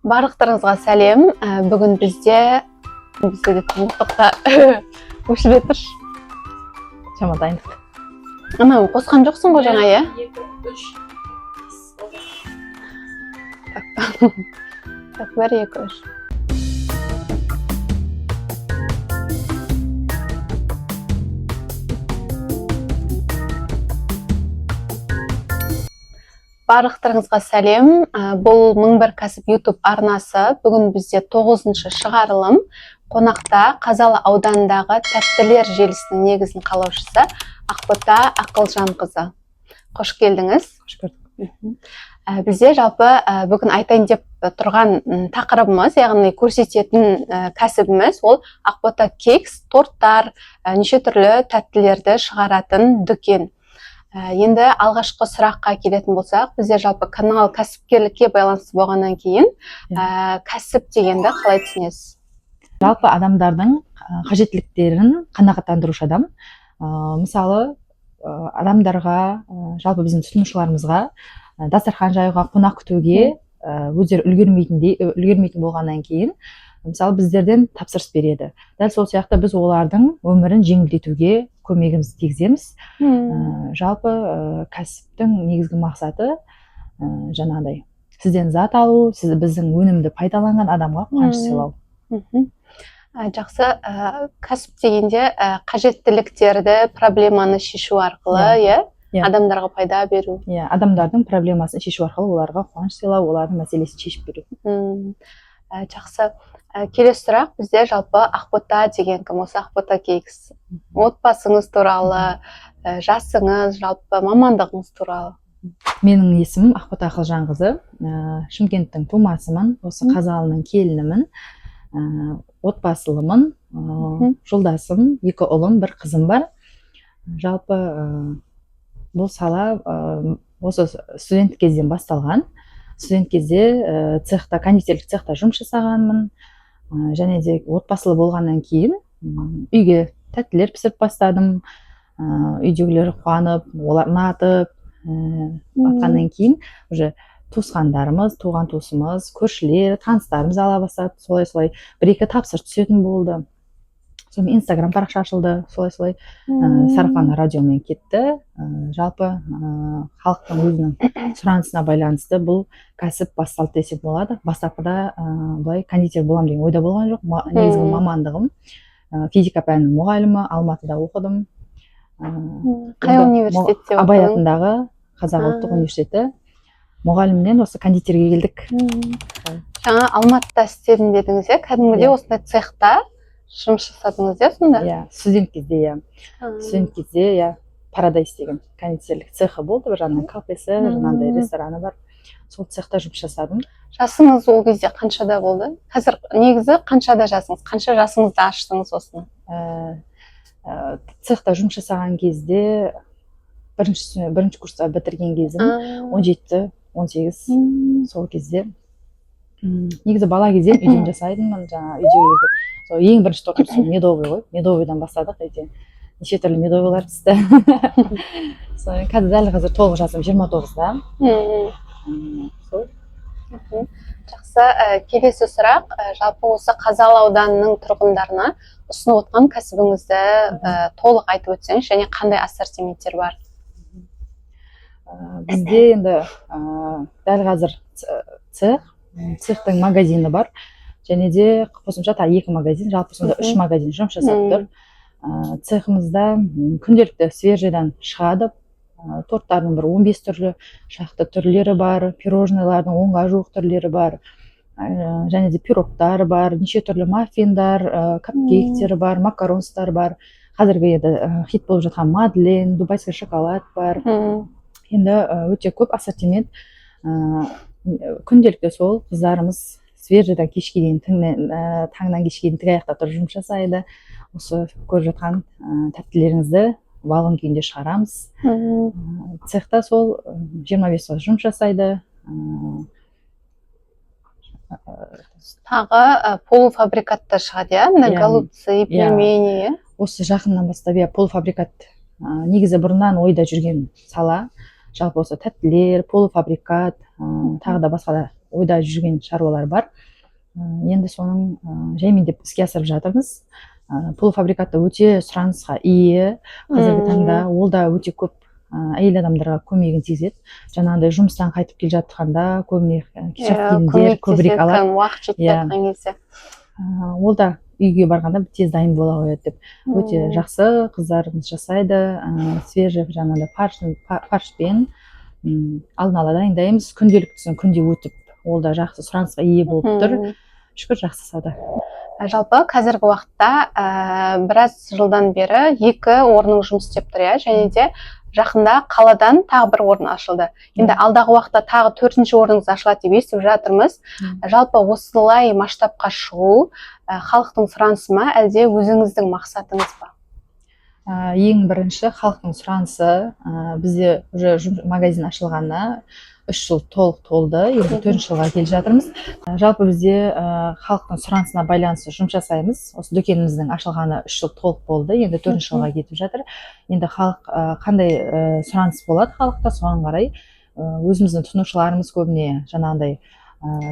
Барлықтарыңызға сәлем. Бүгін бізде де тоқтықта көшіре тұр. Шама дайындық. Ана қосқан жоқсың ғой жаңа, иә? 2, 3. Так, 1, 2, 3. Барлықтарыңызға сәлем. Бұл 1001 кәсіп YouTube арнасы. Бүгін бізде 9-шы шығарылым. Қонақта Қазалы ауданындағы тәттілер желісінің негізін қалаушысы Ақбота Ақылжанқызы. Қош келдіңіз. Қош көрдік. Бізде жалпы бүгін айтайын деп тұрған тақырыбымыз, яғни көрсететін кәсібіміз ол Ақбота кекс, торттар, неше түрлі тәттілерді шығаратын дүкен. Енді алғашқы сұраққа келетін болсақ, бізде жалпы канал кәсіпкерлікке байланысты болғаннан кейін кәсіп дегенді қалай түсінесіз? Жалпы адамдардың қажеттіліктерін қанағаттандырушы адам. Мысалы, адамдарға, жалпы біздің тұтынушыларымызға дастархан жаюға, қонақ күтуге өздері үлгермейтін болғаннан кейін, мысалы біздерден тапсырыс береді. Дәл сол сияқты біз олардың өмірін жеңілдетуге көмегімізді тигіземіз. Жалпы кәсіптің негізгі мақсаты жаңағыдай сізден зат алу, сіз біздің өнімді пайдаланған адамға қуаныш сыйлау. Жақсы, кәсіп дегенде қажеттіліктерді, проблеманы шешу арқылы, адамдарға пайда беру. Адамдардың проблемасын шешу арқылы оларға қуаныш сыйлау, олардың мәселесін шешіп беру. Жақсы. Келесі сұрақ, бізде жалпы Ақбота деген кім? Осы Ақбота кекс. Отбасыңыз туралы, жасыңыз, жалпы мамандығыңыз туралы. Менің есімім Ақбота Ақылжанқызы. Шымкенттің тумасымын, осы Қазалының келінімін, отбасылымын, жолдасым, 2 ұлым, 1 қызым бар. Жалпы бұл сала осы студент кезден басталған. Студент кезде кондитерлік цехта жұмыс жасағанмын. Және де отбасылы болғаннан кейін үйге тәттілер пісіріп бастадым. Үйдегілер қуанып, олар ұнатып атқаннан кейін уже туысқандарымыз, туған туысымыз, көршілер, таныстарымыз ала бастады. Солай-солай 1-2 тапсырыс түсетін болды. Сонымен Instagram парақша ашылды, солай-солай сарафан радиомен кетті. Жалпы халықтың өзінің сұранысына байланысты бұл кәсіп басталды десек болады. Бастапқыда былай кондитер болам деген ойда болған жоқ. Негізгі мамандығым физика пәнінің мұғалімі, Алматыда оқыдым. Қай университетте оқыдың? Абай атындағы Қазақ ұлттық университеті. Мұғалімнен осы кондитерге келдік. Жаңа Алматыда істедім дедіңіз, кәдімгідей осындай цехта жұмыс жасадыңыз, сонда? Студент кезде, Студент кезде, Парадайс деген кондитерлік цехы болды, бір жағынан кафесі, жаңағыдай рестораны бар. Сол цехта жұмыс жасадым. Жасыңыз ол кезде қаншада болды? Қазір негізі қаншада жасыңыз? Қанша жасыңызда аштыңыз осыны? Цехта жұмыс жасаған кезде, бірінші курсқа бітірген кезім 17-18, сол кезде. Негізі бала кезден үйден жасайдым, жаңа үйдегі ең бірінші торт сол медовый ғой, медовыйдан бастадық, неше түрлі медовыйлар пісті. Қазір толық жасым 29-да. Жақсы, келесі сұрақ, жалпы осы Қазалы ауданының тұрғындарына ұсынып отқан кәсібіңізді толық айтып өтсеңіз, және қандай ассортименттер бар? Бізде енді дәл қазір цехтың магазині бар, және де қосымша 2 магазин, жалпы сонда 3 магазин жұмыс жасап тұр. Цехымызда күнделікті свежайдан шығады, торттардың бір 15 түрлі шақты түрлері бар, пирожныйлардың 10-ға жуық түрлері бар, және де пирогтар бар, неше түрлі маффиндар, капкейктері бар, макаронстар бар. Қазіргі хит болып жатқан мадлен, дубайский шоколад бар. Енді өте көп ассортимент. Күнделікті сол қыздарымыз свежайдан кешке дейін, таңнан кешке дейін аяқта тұрып жұмыс жасайды. Осы көріп жатқан тәттілеріңізді вагон күйінде шығарамыз. Цехта сол 25 жыл жұмыс жасайды. Тағы полуфабрикатта шығады, голубцы, пельмени. Осы жақыннан бастап полуфабрикат негізі бұрыннан ойда жүрген сала. Жалпы осы тәттілер, полуфабрикат, тағы да басқа да ойда жүрген шаруалар бар. Енді соның жаймендеп іске асырып жатырмыз. Полуфабрикатта өте сұранысқа ие. Қазіргі таңда ол да өте көп әйел адамдарға көмегін тигізеді. Жаңағыдай жұмыстан қайтып келе жатқанда көбіне келіндер көбірек алады. Уақыт жетпей жатқан кезде. Ол да үйге барғанда тез дайын бола қояды деп. Өте жақсы қыздарымыз жасайды. Свежий жаңағыдай фаршпен алдын ала дайындаймыз. Күнделіктісін күнде өтіп, ол да жақсы сұранысқа ие болып тұр. Шүкір, жақсы сауда. Жалпы қазіргі уақытта біраз жылдан бері 2 орның жұмыс істеп тұр, және де жақында қаладан тағы бір орын ашылды. Енді алдағы уақытта тағы 4-ші орныңыз ашылады деп естіп жатырмыз. Жалпы осылай масштабқа шығу халықтың сұранысы ма, әлде өзіңіздің мақсатыңыз ба? Ең бірінші халықтың сұранысы. Бізде уже магазин ашылғанына 3 жыл толық толды, енді 4-ші жылға келе жатырмыз. Жалпы бізде халықтың сұранысына байланысты жұмыс жасаймыз. Осы дүкеніміздің ашылғаны 3 жыл толық болды, енді 4-ші жылға кетіп жатыр. Енді халық қандай сұраныс болады халықта, соған қарай өзіміздің тұтынушыларымыз көбіне жаңағыдай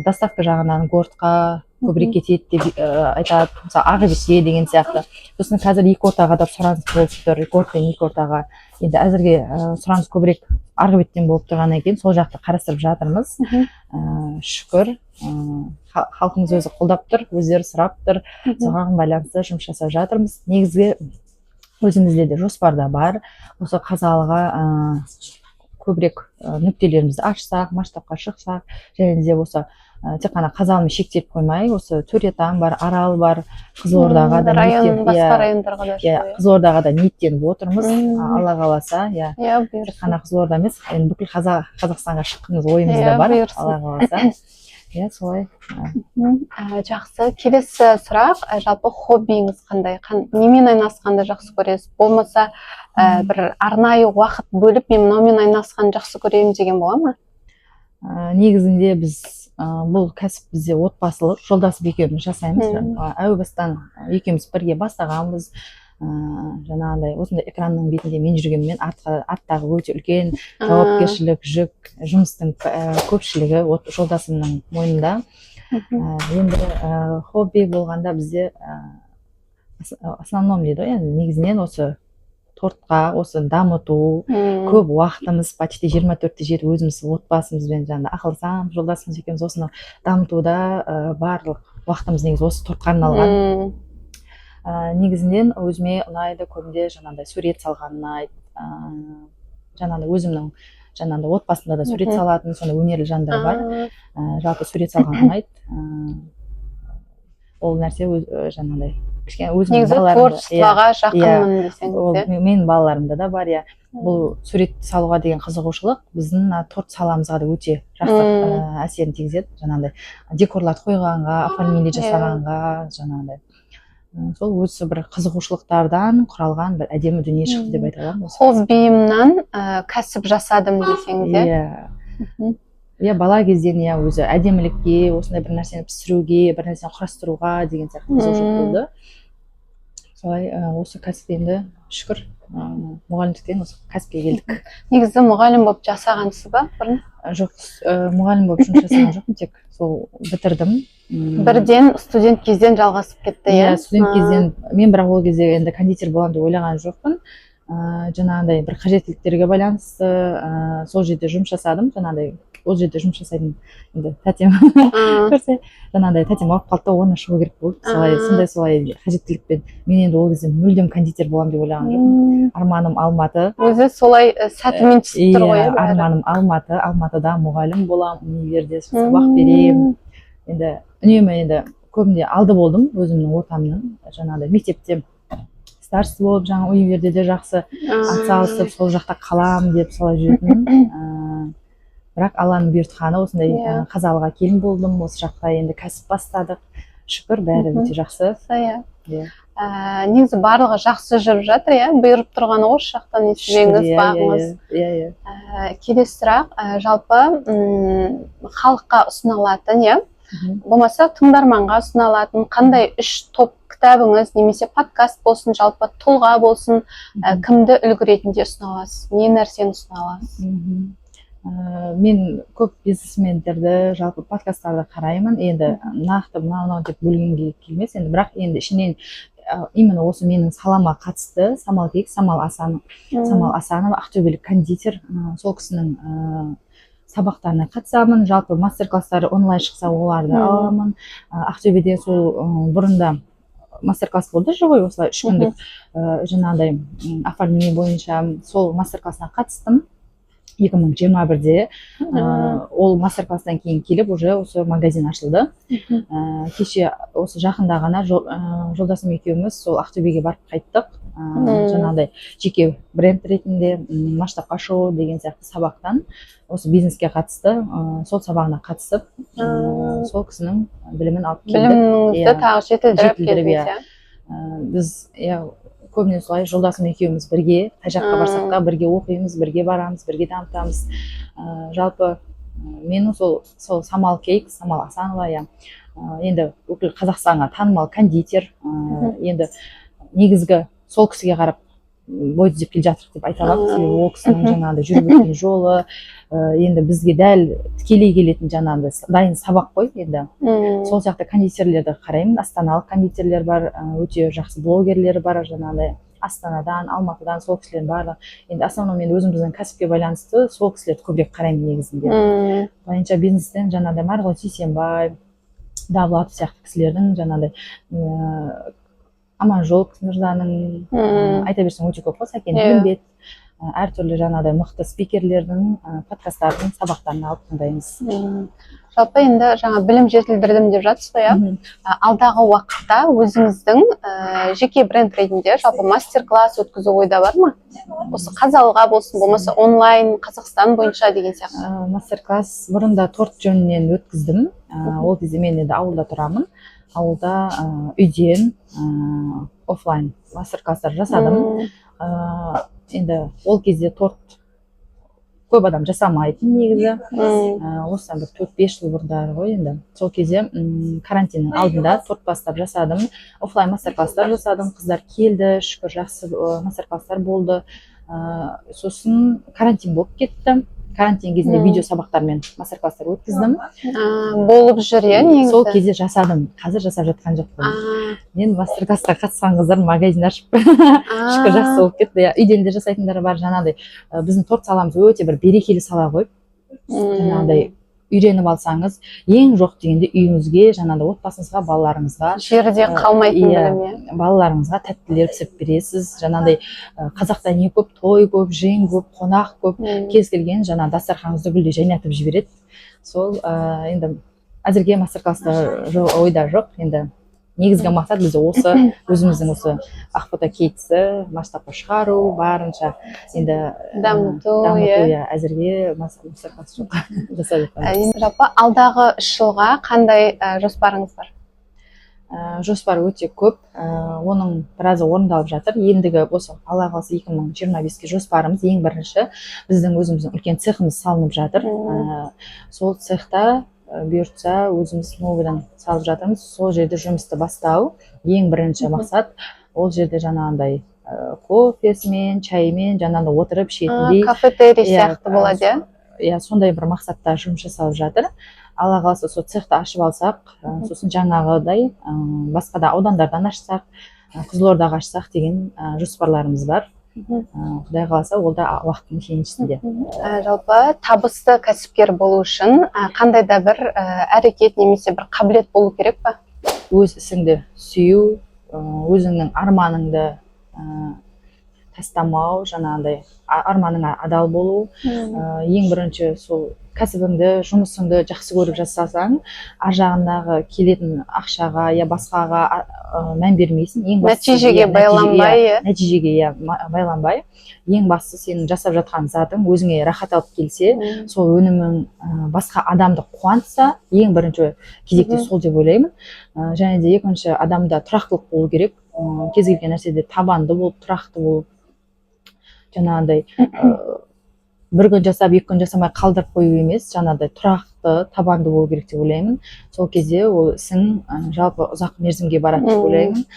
доставка жағынан гортқа көбірек кетеді деп айтады, мысалы Ағыбекке деген сияқты. Сосын қазір 2 ортаға да сұраныс болып тұр, горт пен 2 ортаға. Енді әзірге сұраныс көбірек Ағыбектен болып тұрғаннан кейін сол жақты қарастырып жатырмыз. Шүкір, халқымыз өзі қолдап тұр, өздері сұрап тұр, соған байланысты жұмыс жасап жатырмыз. Негізгі өзімізде де жоспарда бар, осы Қазалыға көбірек нүктелерімізді ашсақ, масштабқа шықсақ, және де осы тек қана Қазалымен шектеліп қоймай, осы Төретам бар, Арал бар, Қызылордаға да Қызылордаға да ниеттеніп отырмыз. Алла қаласа, тек қана Қызылорда емес, бүкіл Қазақстанға шыққымыз ойымызда бар, Алла қаласа. Солай. Жақсы. Келесі сұрақ, жалпы хоббиіңіз қандай? Немен айналысқанды жақсы көресіз? Болмаса, бір арнайы уақыт бөліп, мен мынаумен айналысқанды жақсы көремін деген бола ма? Негізінде біз бұл кәсіп бізде отбасылық, жолдасып екеуміз жасаймыз. Әу бастан екеуміз бірге бастағанбыз. Жаңағыдай осындай экранның бетінде мен жүргенмен арттағы өте үлкен жауапкершілік, жүк, жұмыстың көпшілігі жолдасымның мойнында. Енді хобби болғанда бізде основном дейді, негізінен осы тортқа, осы дамыту, көп уақытымыз, почти 24-те жер өзіміз отбасымызбен ақылдасамыз, жолдасымыз екеуміз осыны дамытуда барлық уақытымыз негізі осы тортқа арналған. Негізінен өзіме ұнайды, көбінде жаңағыдай сурет салған ұнайды. Жаңағыдай өзімнің жаңағыдай отбасымда да сурет салатын, сондай өнерлі жандар бар. Жалпы сурет салған ұнайды. Ол нәрсе жаңағыдай кішкене өзімнің балаларымда. Негізі творчествоға жақынмын десеңіз. Менің балаларымда да бар, бұл сурет салуға деген қызығушылық біздің торт саламызға да өте жақсы әсерін тигізеді. Жаңағыдай декорларды қойғанға, оформление жасағанға, жаңағыдай. Сол өзі бір қызығушылықтардан құралған бір әдемі дүние шықты деп айта аламын. Хоббиімнан кәсіп жасадым десеңіз. Бала кезден өзі әдемілікке, осындай бір нәрсені пісіруге, бір нәрсені құрастыруға деген сияқты қызығушылық болды. Солай осы кәсіп енді шүкір мұғалімдіктен осы кәсіпке келдік. Негізі мұғалім болып жасағансыз ба бұрын? Жоқ, мұғалім болып жұмыс жасаған жоқпын, тек сол бітірдім. Бірден студент кезден жалғасып кетті, студент кезден. Мен бірақ ол кезде енді кондитер боламын деп ойлаған жоқпын. Жаңағыдай бір қажеттіліктерге байланысты сол жерде жұмыс жасадым. Жаңағыдай ол жерде жұмыс жасайтын енді тәтем көрсе, жаңағыдай тәтем алып қалды да оны шығу керек болды. Солай қажеттілікпен. Мен енді ол кезде мүлдем кондитер боламын деп ойлаған жоқпын. Арманым Алматы. Өзі солай сәтімен түсіп тұр ғой. Арманым Алматы. Алматыда мұғалім боламын, универде сабақ беремін. Енді үнемі енді көбінде алды болдым өзімнің ортамның. Жаңағыдай мектепте старшысы болып, жаңа универде де жақсы атсалысып, сол жақта қалам деп солай жүретін. Бірақ Алланың бұйыртқаны осындай Қазалыға келін болдым, осы жақта енді кәсіп бастадық. Шүкір, бәрі өте жақсы. Негізі барлығы жақсы жүріп жатыр, бұйырып тұрғаны осы жақтан несібеңіз, бағыңыз. Келесі сұрақ, жалпы халыққа ұсынылатын, болмаса тыңдарманға ұсынылатын қандай 3 топ кітабыңыз, немесе подкаст болсын, жалпы тұлға болсын, кімді үлгі ретінде ұсына аласыз? Не нәрсені ұсына аласыз? мен көп бизнесмендерді жалпы подкасттарды қараймын, енді нақты мынау деп бөлгенге келмес, енді бірақ енді ішінен именно осы менің салама қатысты Самал Кейкс, Самал Асанова ақтөбелік кондитер, сол кісінің сабақтарына қатысамын. Жалпы мастер класстары онлайн шықса оларды аламын. Ақтөбеде сол бұрында мастер класс болды ғой, осылай 3 күндік жаңағыдай оформление бойынша, сол мастер классына қатыстым 2021-де. Ол мастер класстан кейін келіп уже осы магазин ашылды. Кеше осы жақында ғана жолдасым екеуміз сол Ақтөбеге барып қайттық. Жаңағыдай жеке бренд ретінде масштабқа шығу деген сияқты сабақтан осы бизнеске қатысты, сол сабағына қатысып, сол кісінің білімін алып келдік. Біліміңізді тағы жетілдіріп келдіңіз. Біз көбіне солай жолдасым екеуміз бірге қай жаққа барсақ та бірге оқимыз, бірге барамыз, бірге дамытамыз. Жалпы менің сол Самал Кейкс, Самал Асанова, енді бүкіл Қазақстанға танымал кондитер. Енді негізгі сол кісіге қарап бой түзеп келе жатырмық деп айта аламын. Себебі ол кісінің жаңағыдай жүріп өткен жолы енді бізге дәл тікелей келетін жаңағыдай дайын сабақ қой. Енді сол сияқты кондитерлерді қараймын. Астаналық кондитерлер бар, өте жақсы блогерлер бар, жаңағыдай Астанадан, Алматыдан, сол кісілердің барлығы. Енді основном мен өзіміздің кәсіпке байланысты сол кісілерді көбірек қараймын негізінде. Бойынша бизнестен жаңағыдай Марғұлан Сейсенбай, Давлатов сияқты кісілердің жаңағыдай Аманжол мырзаның айта берсең өте көп қой, Сәкен Білімбет, әртүрлі жаңағыдай мықты спикерлердің подкасттардың сабақтарын алып тыңдаймыз. Жалпы енді жаңа білім жетілдірдім деп жатсыз ғой, алдағы уақытта өзіңіздің жеке бренд ретінде жалпы мастер класс өткізу ойда бар ма? Осы Қазалыға болсын, болмаса онлайн Қазақстан бойынша деген сияқты. Мастер класс бұрында торт жөнінен өткіздім. Ол кезде мен енді ауылда тұрамын. Ауылда үйден офлайн мастер класстар жасадым. Енді ол кезде торт көп адам жасамайтын негізі. Осыдан бір 4-5 жыл бұрындары ғой енді. Сол кезде карантиннің алдында торт бастап жасадым. Офлайн мастер класстар жасадым. Қыздар келді, шүкір жақсы мастер класстар болды. Сосын карантин болып кетті. Карантин кезінде видео сабақтармен мастер класстар өткіздім. Болып жүр, негізі. Сол кезде жасадым. Қазір жасап жатқан жоқпын. Мен мастер классқа қатысқан қыздар магазин ашып шүкір жақсы болып кетті. Үйден де жасайтындар бар. Жаңағыдай біздің торт саламыз өте бір берекелі сала ғой. Жаңағыдай үйреніп алсаңыз, ең жоқ дегенде үйіңізге, жаңағыдай отбасыңызға, балаларыңызға жерде қалмайтын білім. Балаларыңызға тәттілер пісіріп бересіз. Жаңағыдай қазақта не көп, той көп, жиын көп, қонақ көп, кез келген жаңа дастарханыңызды гүлдей жайнатып жібереді. Сол енді әзірге мастер класста ойда жоқ. Енді негізгі мақсат бізде осы өзіміздің осы Ақбота Кейксті масштабқа шығару, барынша енді дамыту, әзірге мастер класс жоқ жасап жатырмыз. Жалпы алдағы 3 жылға қандай жоспарыңыз бар? Жоспар өте көп. Оның біразы орындалып жатыр. Ендігі осы Алла қаласа 2025-ке жоспарымыз ең бірінші біздің өзіміздің үлкен цехымыз салынып жатыр. Сол цехта бұйыртса өзіміз новыйдан салып жатырмыз. Сол жерде жұмысты бастау ең бірінші мақсат. Ол жерде жаңағындай кофесімен, чаймен жаңағындай отырып ішетіндей кафетерий сияқты болады. Сондай бір мақсатта жұмыс жасалып жатыр. Алла қаласа сол цехты ашып алсақ, сосын жаңағыдай басқа да аудандардан ашсақ, Қызылордаға ашсақ деген жоспарларымыз бар. Құдай қаласа ол да уақыттың еншісінде. Жалпы табысты кәсіпкер болу үшін қандай да бір әрекет немесе бір қабілет болу керек па? Өз ісіңді сүю, өзіңнің арманыңды тастамау, жаңағыдай арманыңа адал болу. Ең бірінші сол кәсібіңді, жұмысыңды жақсы көріп жасасаң, ар жағындағы келетін ақшаға я басқаға мән бермейсің. Нәтижеге байланбай. Байланбай. Ең бастысы сенің жасап жатқан затың өзіңе рахат алып келсе, сол өнімің басқа адамды қуантса, ең бірінші кезекте сол деп ойлаймын. Және де екінші адамда тұрақтылық болу керек. Кез келген нәрседе табанды болып, тұрақты болып, жаңағыдай бір күн жасап, 2 күн жасамай қалдырып қою емес, жаңағыдай тұрақты, табанды болу керек деп ойлаймын. Сол кезде ол ісің жалпы ұзақ мерзімге барады деп ойлаймын.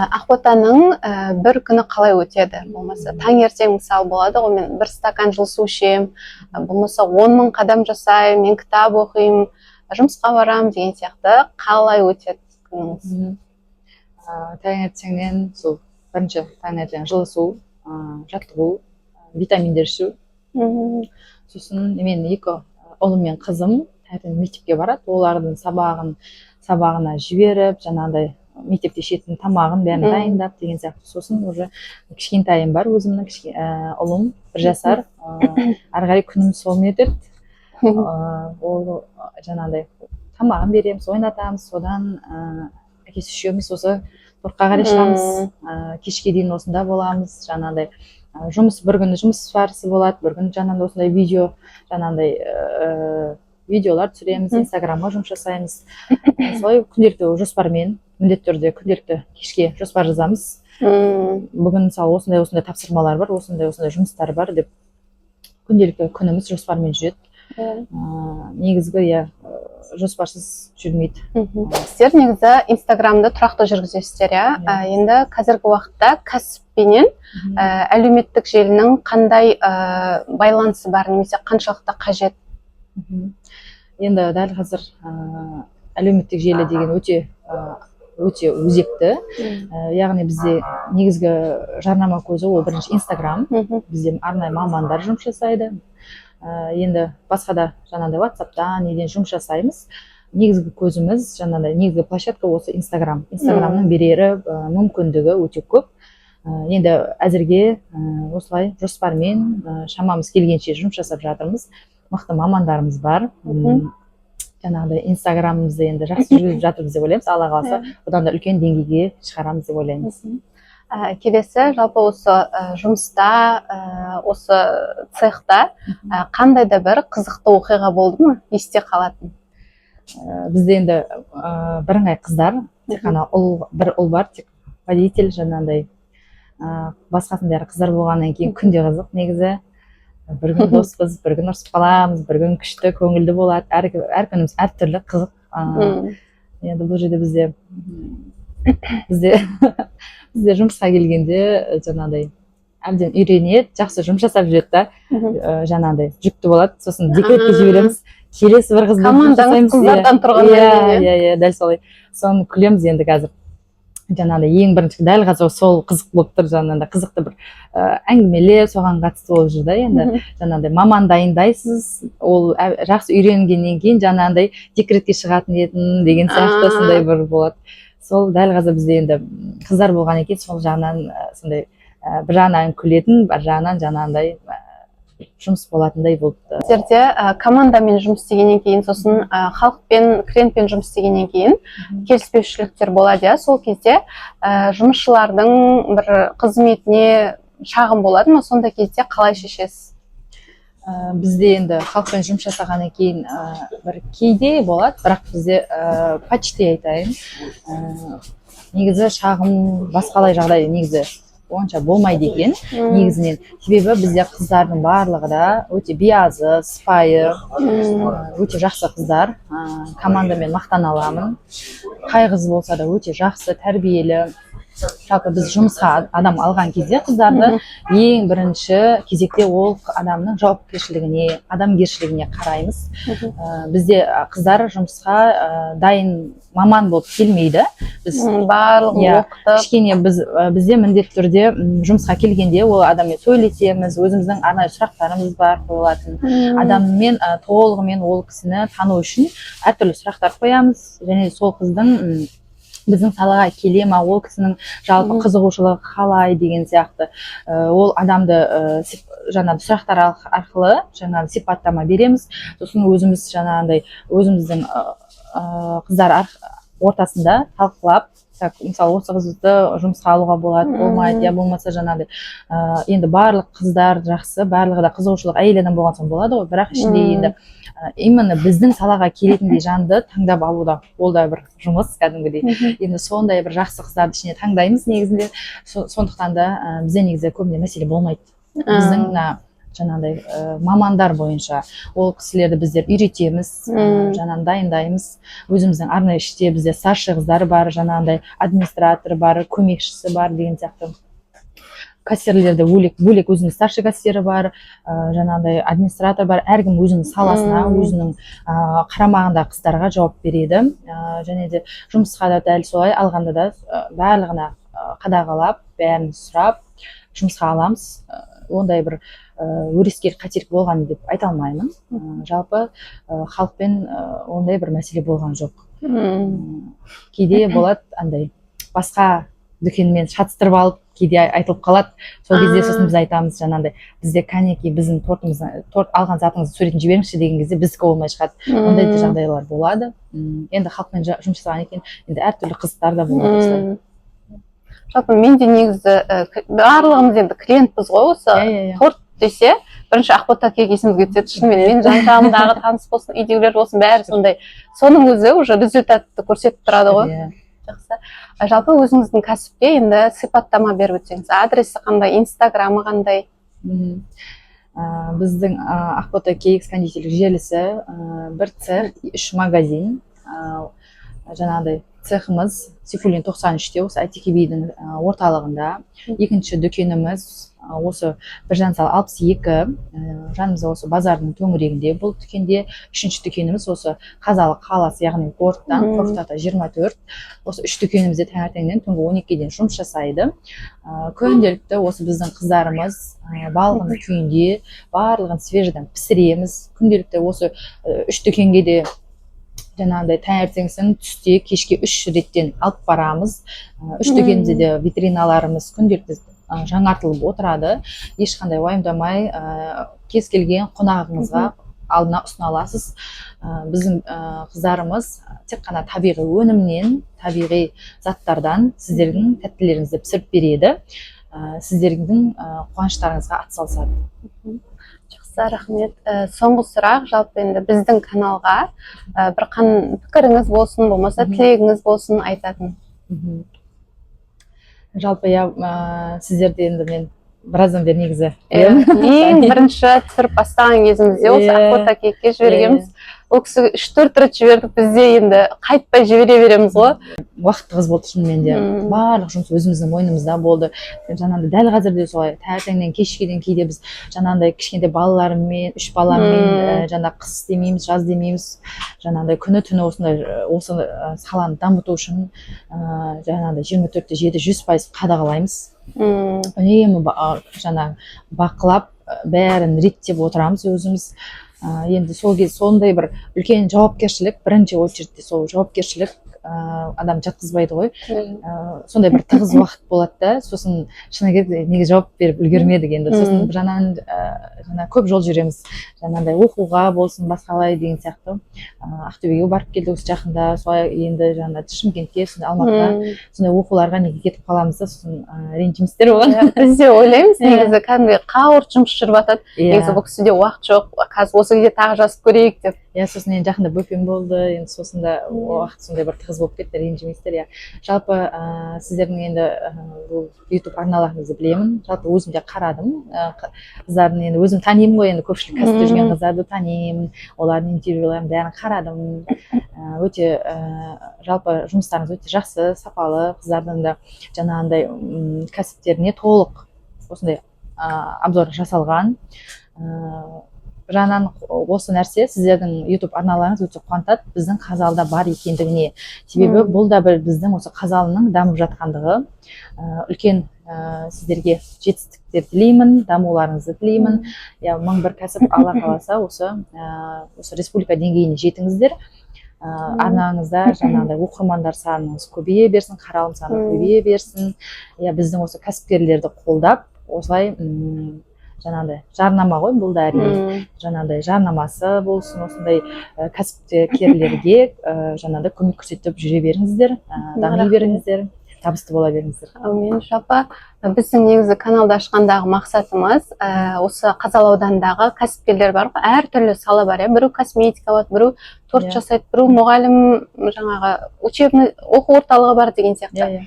Ақботаның бір күні қалай өтеді? Болмаса таңертең мысалы болады ғой, мен бір стакан жылы су ішемін, болмаса 10.000 қадам жасаймын, мен кітап оқимын, жұмысқа барамын деген сияқты. Қалай өтеді күніңіз? Таңертеңнен сол бірінші таңертең жылы су, жаттығу, витаминдер ішу. Сосын мен 2 ұлым мен қызым мектепке барады, олардың сабағына жіберіп, жаңағыдай мектепте ішетін тамағын бәрін дайындап деген сияқты. Сосын уже кішкентайым бар, өзімнің ұлым 1 жасар, ары қарай күнім солмен өтеді. Ол жаңағыдай тамағын береміз, ойнатамыз, содан әкесі үшеуміз осы торқа қарай шығамыз, кешке дейін осында боламыз. Жаңағыдай бір күні жұмыс барысы болады, бір күні жаңағыдай осындай видеолар түсіреміз, инстаграмға жұмыс жасаймыз. Солай күнделікті жоспармен, міндетті түрде күнделікті кешке жоспар жазамыз. Бүгін мысалы осындай тапсырмалар бар, осындай жұмыстар бар деп күнделікті күніміз жоспармен жүреді. Негізгі жоспарсыз жүрмейді. Сіздер негізі инстаграмды тұрақты жүргізесіздер, енді қазіргі уақытта кәсіппенен әлеуметтік желінің қандай байланысы бар, немесе қаншалықты қажет? Енді дәл қазір әлеуметтік желі деген өте өзекті. Яғни бізде негізгі жарнама көзі ол бірінші инстаграм. Бізде арнайы мамандар жұмыс жасайды. Енді басқа да жаңағыдай WhatsApp-тан неден жұмыс жасаймыз. Негізгі көзіміз, жаңағыдай негізгі площадка осы инстаграм. Инстаграмның берері мүмкіндігі өте көп. Енді әзірге осылай жоспармен шамамыз келгенше жұмыс жасап жатырмыз. Мықты мамандарымыз бар. Жаңағыдай инстаграмымызды енді жақсы жүргізіп жатырмыз деп ойлаймыз. Алла қаласа одан да үлкен деңгейге шығарамыз деп ойлаймыз. Келесі, жалпы осы жұмыста, осы цехта қандай да бір қызықты оқиға болды ма, есте қалатын? Бізде енді бірыңғай қыздар, тек қана бір ұл бар, тек водитель, жаңағыдай. Басқасын бәрі қыздар болғаннан кейін күнде қызық негізі. Бір күн доспыз, бір күн ұрысып қаламыз, бір күн күшті, көңілді болады. Әр күніміз әртүрлі қызық. Енді бұл жерде бізде жұмысқа келгенде жаңағыдай әбден үйренеді, жақсы жұмыс жасап жүреді да, жаңағыдай жүкті болады, сосын декретке жібереміз, келесі бір қызды командаңыз қыздардан тұрғаннан дәл солай. Соны күлеміз енді қазір. Жаңағыдай ең бірінші дәл қазір сол қызық болып тұр, жаңағыдай қызықты бір әңгімелер соған қатысты болып жүр да. Енді жаңағыдай маман дайындайсыз, ол жақсы үйренгеннен кейін жаңағыдай декретке шығатын едім деген сияқты сондай бір болады. Сол дәл қазір бізде енді қыздар болғаннан кейін сол жағынан сондай бір жағынан күлетін, бір жағынан жаңағыдай жұмыс болатындай болды. Сіздерде командамен жұмыс істегеннен кейін, сосын халықпен, клиентпен жұмыс істегеннен кейін келіспеушіліктер болады, сол кезде жұмысшылардың бір қызметіне шағым болады ма? Сонда кезде қалай шешесіз? Бізде енді халықпен жұмыс жасағаннан кейін бір кейде болады, бірақ бізде почти айтайын. Негізі шағым басқалай жағдай негізі онша болмайды екен негізінен. Себебі бізде қыздардың барлығы да өте биязы, сыпайы, өте жақсы қыздар. Командамен мақтана аламын. Қай қыз болса да өте жақсы, тәрбиелі. Жалпы біз жұмысқа адам алған кезде қыздарды ең бірінші кезекте ол адамның жауапкершілігіне, адамгершілігіне қараймыз. Бізде қыздар жұмысқа дайын маман болып келмейді. Біз барлығы оқытып, кішкене бізде міндетті түрде жұмысқа келгенде ол адаммен сөйлесеміз, өзіміздің арнайы сұрақтарымыз бар қойылатын. Адаммен толығымен ол кісіні тану үшін әртүрлі сұрақтар қоямыз, және сол қыздың біздің салаға келе ма, ол кісінің жалпы қызығушылығы қалай деген сияқты. Ол адамды жаңағы сұрақтар арқылы жаңағы сипаттама береміз. Сосын өзіміз жаңағындай өзіміздің қыздар ортасында талқылап, мысалы осы қызды жұмысқа алуға болады, болмайды, я болмаса жаңағыдай енді барлық қыздар жақсы, барлығы да қызығушылық әйел адам болған соң болады ғой, бірақ ішінде енді именно біздің салаға келетіндей жанды таңдап алуда ол да бір жұмыс кәдімгідей. Енді сондай бір жақсы қыздарды ішіне таңдаймыз негізінде. Сондықтан да бізде негізі көбіне мәселе болмайды. Біздің жаңағыдай мамандар бойынша ол кісілерді біздер үйретеміз, жаңағы дайындаймыз. Өзіміздің арнайы іште бізде старший қыздар бар, жаңағыдай администратор бар, көмекшісі бар деген сияқты. Кассирлерде бөлек өзінің старший кассирі бар, жаңағыдай администратор бар, әркім өзінің саласына, өзінің қарамағында қыздарға жауап береді. Және де жұмысқа да дәл солай алғанда да барлығына қадағалап, бәрін сұрап жұмысқа аламыз. Ондай бір өрескел қателік болған деп айта алмаймын. Жалпы халықпен ондай бір мәселе болған жоқ. Кейде болады андай басқа дүкенмен шатыстырып алып, кейде айтылып қалады. Сол кезде сосын біз айтамыз, жаңағыдай бізде кәнеки біздің торт алған затыңызды суретін жіберіңізші деген кезде біздікі болмай шығады. Ондай да жағдайлар болады. Енді халықпен жұмыс жасаған екен, енді әртүрлі қызықтар да болады. Жалпы мен де негізі барлығымыз енді клиентпіз ғой, осы торт десе бірінші ақбота кек есімізге түседі. Шынымен мен жан-жағымдағы таныс болсын, үйдегілер болсын, бәрі сондай. Соның өзі уже результатты көрсетіп тұрады ғой. Жақсы. Жалпы өзіңіздің кәсіпке енді сипаттама беріп өтсеңіз, адресі қандай, инстаграмы қандай? Біздің ақбота кейкс кондитерлік желісі бір цех, 3 магазин. Жаңағыдай цехымыз Сейфуллин 93-те, осы әйтеке бидің орталығында. Екінші дүкеніміз осы Біржан сал 62, жанымызда осы базардың төңірегінде бұл дүкенде. Үшінші дүкеніміз осы Қазалы қаласы, яғни порттан, Қорқыт ата 24. Осы 3 дүкенімізде таңертеңнен түнгі 12-ден жұмыс жасайды. Күнделікті осы біздің қыздарымыз балғын күйінде барлығын свежийдан пісіреміз. Күнделікті осы 3 дүкенге де жаңағыдай таңертеңсін, түсте, кешке 3 реттен алып барамыз. 3 дүкенде де витриналарымыз күнделікті жаңартылып отырады. Ешқандай уайымдамай, кез келген қонағыңызға алдына ұсына аласыз. Біздің қыздарымыз тек қана табиғи өнімнен, табиғи заттардан сіздердің тәттілеріңізді пісіріп береді. Сіздердің қуаныштарыңызға атсалысады. Жақсы, рахмет. Соңғы сұрақ, жалпы енді біздің каналға бір пікіріңіз болсын, болмаса тілегіңіз болсын айтатын. Жалпы сіздерді енді мен біраздан бері негізі ең бірінші түсіріп бастаған кезімізде осы ақбота кекке жібергенбіз. Ол кісі 3-4 рет жібердік, бізде енді қайтпай жібере береміз ғой. Уақыт тығыз болды шынымен де. Барлық жұмыс өзіміздің мойнымызда болды. Жаңағыдай дәл қазір де солай таңертеңнен кешке дейін кейде біз жаңағыдай кішкентай балаларыммен, 3 баламмен жаңағы қыс демейміз, жаз демейміз. Жаңағыдай күні-түні осы саланы дамыту үшін жаңағыдай 24-те 7 100% қадағалаймыз. Үнемі жаңағы бақылап бәрін реттеп отырамыз өзіміз. Енді сол кез сондай бір үлкен жауапкершілік, бірінші очередте сол жауапкершілік адам жатқызбайды ғой. Сондай бір тығыз уақыт болады да, сосын шыны керек неге жауап беріп үлгермедік енді. Сосын жаңа көп жол жүреміз. Жаңағыдай оқуға болсын, басқалай деген сияқты. Ақтөбеге барып келдік осы жақында, солай енді жаңа Шымкентке, Алматыға сондай оқуларға неге кетіп қаламыз да, сосын ренжімістер болған. Біз де ойлаймыз, негізі кәдімгі қауырт жұмыс жүріп жатады. Негізі бұл кісіде уақыт жоқ, қазір осы кезде тағы жазып көрейік деп. Сосын енді жақында бөпем болды, енді сосын да уақыт сондай бір тығыз болып кетті, ренжімейсіздер. Жалпы сіздердің енді бұл YouTube арналарыңызды білемін. Жалпы өзім де қарадым. Қыздардың енді өзім танимын ғой, енді көпшілік кәсіпте жүрген қыздарды танимын. Олардың интервьюларын бәрін қарадым. Өте жалпы жұмыстарыңыз өте жақсы, сапалы. Қыздардың да жаңағындай кәсіптеріне толық осындай обзор жасалған. Жаңан осы нәрсе сіздердің YouTube арналарыңыз өте қуантады біздің Қазалыда бар екендігіне. Себебі бұл да бір біздің осы Қазалының дамып жатқандығы. Үлкен сіздерге жетістіктер тілеймін, дамуларыңызды тілеймін. Мың бір кәсіп Алла қаласа осы республика деңгейіне жетіңіздер. Арнаңызда жаңағыдай оқырмандар саныңыз көбейе берсін, қаралым саны көбейе берсін. Біздің осы кәсіпкерлерді қолдап, осылай жаңағыдай жарнама ғой, бұл да әрине жаңағыдай жарнамасы болсын, осындай кәсіпкерлерге жаңағыдай көмек көрсетіп жүре беріңіздер, дами беріңіздер. табысты бола беріңіздер. Әумин. Жалпы біздің негізі каналды ашқандағы мақсатымыз осы Қазалы ауданындағы кәсіпкерлер бар ғой, әртүрлі сала бар, біреу косметика болады, біреу торт жасайды, біреу мұғалім, жаңағы учебный оқу орталығы бар деген сияқты.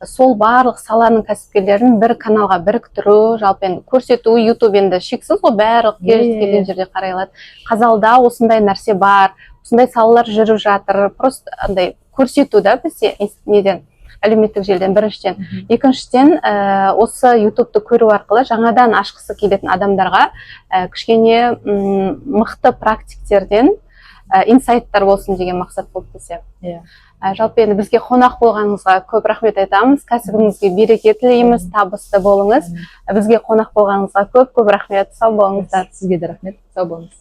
Сол барлық саланың кәсіпкерлерін бір каналға біріктіру, жалпы енді көрсету, YouTube енді шексіз ғой, барлық келген жерде қарай алады. Қазалыда осындай нәрсе бар, осындай салалар жүріп жатыр, просто андай көрсету да бізде неден, әлеуметтік желіден біріншіден. Екіншіден, осы ютубты көру арқылы жаңадан ашқысы келетін адамдарға кішкене мықты практиктерден инсайттар болсын деген мақсат болды бізде. Жалпы енді бізге қонақ болғаныңызға көп рахмет айтамыз. Кәсібіңізге береке тілейміз, табысты болыңыз. Бізге қонақ болғаныңызға көп рахмет. Сау болыңыздар. Сізге де рахмет. Сау болыңыз.